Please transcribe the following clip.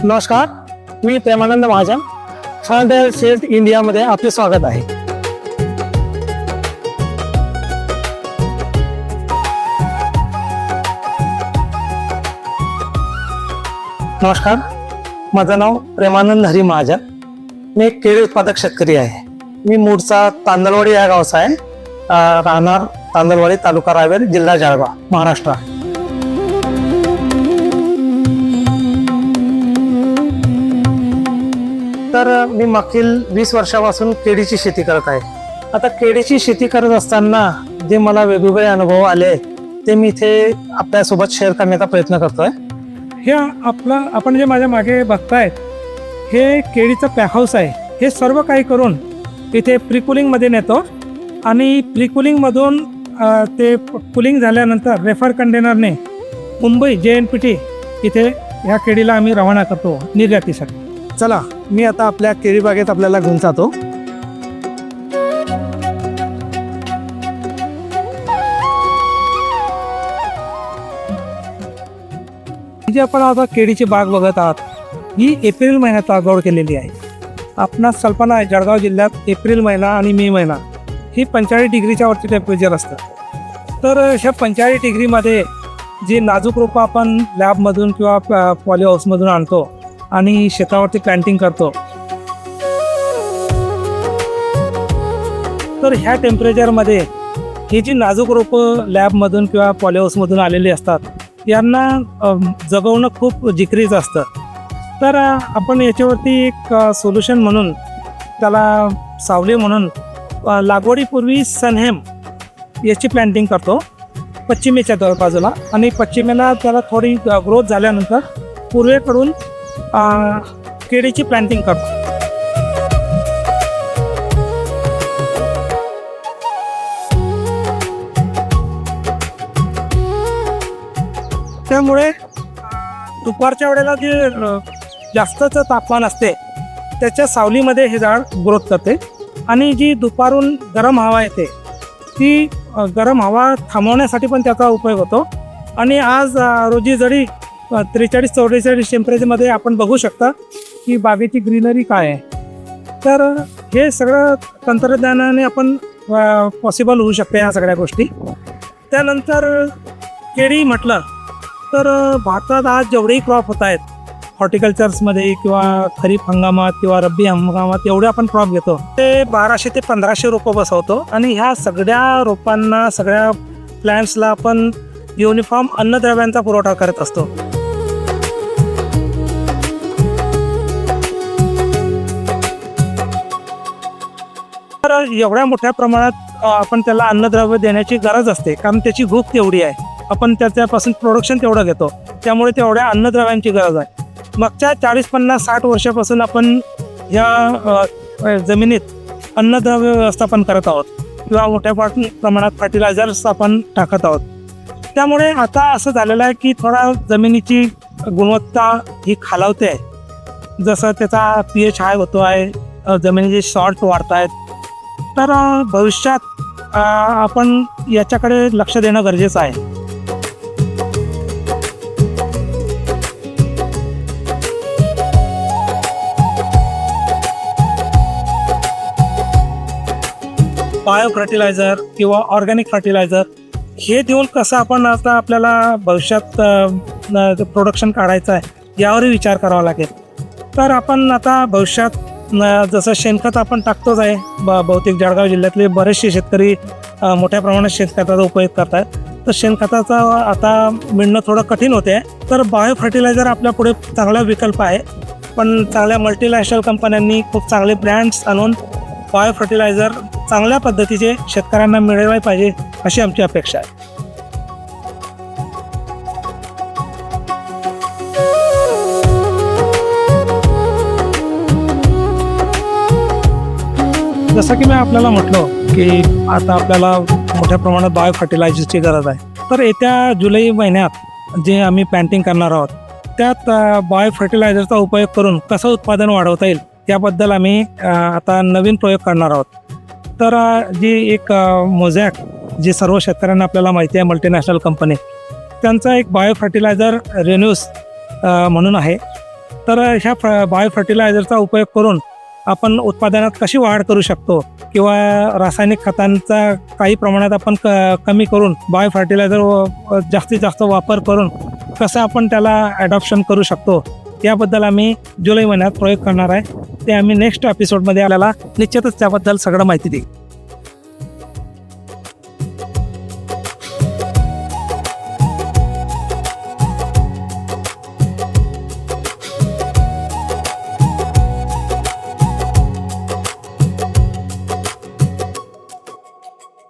नमस्कार, मी Premanand Mahajan, fertiliser cells इंडियामध्ये आपले स्वागत आहे. नमस्कार, माझं नाव प्रेमानंद हरी महाजन. मी एक केळी उत्पादक शेतकरी आहे. मी मूळचा तांदळवाडी या गावचा आहे. राहणार तांदळवाडी, तालुका रावेर, जिल्हा जळगाव, महाराष्ट्र. तर मी मागील 20 वर्षापासून केळीची शेती करत आहे. आता केळीची शेती करत असताना जे मला वेगवेगळे अनुभव आले ते मी इथे आपल्यासोबत शेअर करण्याचा प्रयत्न करतोय. हे आपण जे माझ्या मागे बघतायत हे केळीचं पॅकहाऊस आहे. हे सर्व काही करून इथे प्रीकुलिंगमध्ये नेतो आणि प्रीकुलिंगमधून ते कुलिंग झाल्यानंतर रेफर कंटेनरने मुंबई JNPT इथे ह्या केळीला आम्ही रवाना करतो निर्यातीसाठी. चला, मी आता आपल्या केळी बागेत आपल्याला घेऊन जातो. जी आपण आता केळीची बाग बघत आहात ही एप्रिल महिन्यात लागवड केलेली आहे. आपणास कल्पना आहे, जळगाव जिल्ह्यात एप्रिल महिना आणि मे महिना ही 45 डिग्रीच्या वरती टेम्परेचर असतं. तर ह्या 45 डिग्रीमध्ये जी नाजूक रोपं आपण लॅबमधून किंवा पॉली हाऊसमधून आणतो आणि शेतावरती प्लॅन्टिंग करतो, तर ह्या टेम्परेचरमध्ये ही जी नाजूक रोपं लॅबमधून किंवा पॉली हाऊसमधून आलेली असतात यांना जगवणं खूप जिकरीचं असतं. तर आपण याच्यावरती एक सोल्युशन म्हणून, त्याला सावली म्हणून, लागवडीपूर्वी सनहेम याची प्लॅन्टिंग करतो पश्चिमेच्या बाजूला, आणि पश्चिमेला त्याला थोडी ग्रोथ झाल्यानंतर पूर्वेकडून केळीची प्लॅन्टिंग करतो. त्यामुळे दुपारच्या वेळेला जे जास्तचं तापमान असते त्याच्या सावलीमध्ये हे झाड ग्रोथ करते, आणि जी दुपारून गरम हवा येते ती गरम हवा थांबवण्यासाठी पण त्याचा उपयोग होतो. आणि आज रोजी जरी 43-44 टेम्परेचरमध्ये आपण बघू शकता की बागेची ग्रीनरी काय आहे. तर हे सगळं तंत्रज्ञानाने आपण पॉसिबल होऊ शकते ह्या सगळ्या गोष्टी. त्यानंतर केळी म्हटलं तर भारतात आज जेवढेही क्रॉप होत आहेत हॉर्टिकल्चर्समध्ये किंवा खरीप हंगामात किंवा रब्बी हंगामात, एवढे आपण क्रॉप घेतो ते 1200 ते 1500 रोपं बसवतो. आणि ह्या सगळ्या रोपांना, सगळ्या प्लॅन्ट्सला आपण युनिफॉर्म अन्नद्रव्यांचा पुरवठा करत असतो. तर एवढ्या मोठ्या प्रमाणात आपण त्याला अन्नद्रव्य देण्याची गरज असते, कारण त्याची भूक तेवढी आहे. आपण त्याच्यापासून प्रोडक्शन तेवढं घेतो, त्यामुळे तेवढ्या अन्नद्रव्यांची गरज आहे. मागच्या 40-50-60 वर्षापासून आपण ह्या जमिनीत अन्नद्रव्य व्यवस्थापन करत आहोत किंवा मोठ्या प्रमाणात फर्टिलायझर्स आपण टाकत आहोत. त्यामुळे आता असं झालेलं आहे की थोडा जमिनीची गुणवत्ता ही खालावते आहे. जसं त्याचा pH हाय होतो आहे, जमिनीचे सॉल्ट वाढत आहेत. तर भविष्यात आपण याच्याकडे लक्ष देणं गरजेचं आहे. बायो फर्टिलायझर किंवा ऑर्गॅनिक फर्टिलायझर हे देऊन कसं आपण आता आपल्याला भविष्यात प्रोडक्शन काढायचं आहे यावरही विचार करावा लागेल. तर आपण आता भविष्यात जसं शेणखत आपण टाकतोच आहे, बहुतेक जळगाव जिल्ह्यातले बरेचसे शेतकरी मोठ्या प्रमाणात शेणखताचा उपयोग करत आहेत. तर शेणखताचा आता मिळणं थोडं कठीण होते. तर बायो फर्टिलायझर आपल्या पुढे चांगला विकल्प आहे. पण चांगल्या मल्टीनॅशनल कंपन्यांनी खूप चांगले ब्रँड्स आणून बायो फर्टिलायझर चांगल्या पद्धतीचे शेतकऱ्यांना मिळवायला पाहिजे, अशी आमची अपेक्षा आहे. जसं की मी आपल्याला म्हटलो की आता आपल्याला मोठ्या प्रमाणात बायो फर्टिलायझरची गरज आहे. तर येत्या जुलै महिन्यात जे आम्ही प्लॅन्टिंग करणार आहोत त्यात बायो फर्टिलायझरचा उपयोग करून कसं उत्पादन वाढवता येईल याबद्दल आम्ही आता नवीन प्रयोग करणार आहोत. तर जी एक मोझॅक, जी सर्व शेतकऱ्यांना आपल्याला माहिती आहे, मल्टीनॅशनल कंपनी, त्यांचा एक बायो फर्टिलायझर रेन्यूस म्हणून आहे. तर ह्या बायो फर्टिलायझरचा उपयोग करून आपण उत्पादनात कशी वाढ करू शकतो किंवा रासायनिक खतांचा काही प्रमाणात आपण कमी करून बायो फर्टिलायझर जास्तीत जास्त वापर करून कसं आपण त्याला ॲडॉप्शन करू शकतो याबद्दल आम्ही जुलै महिन्यात प्रयोग करणार आहे. ते आम्ही नेक्स्ट एपिसोडमध्ये आपल्याला निश्चितच त्याबद्दल सगळं माहिती देऊ.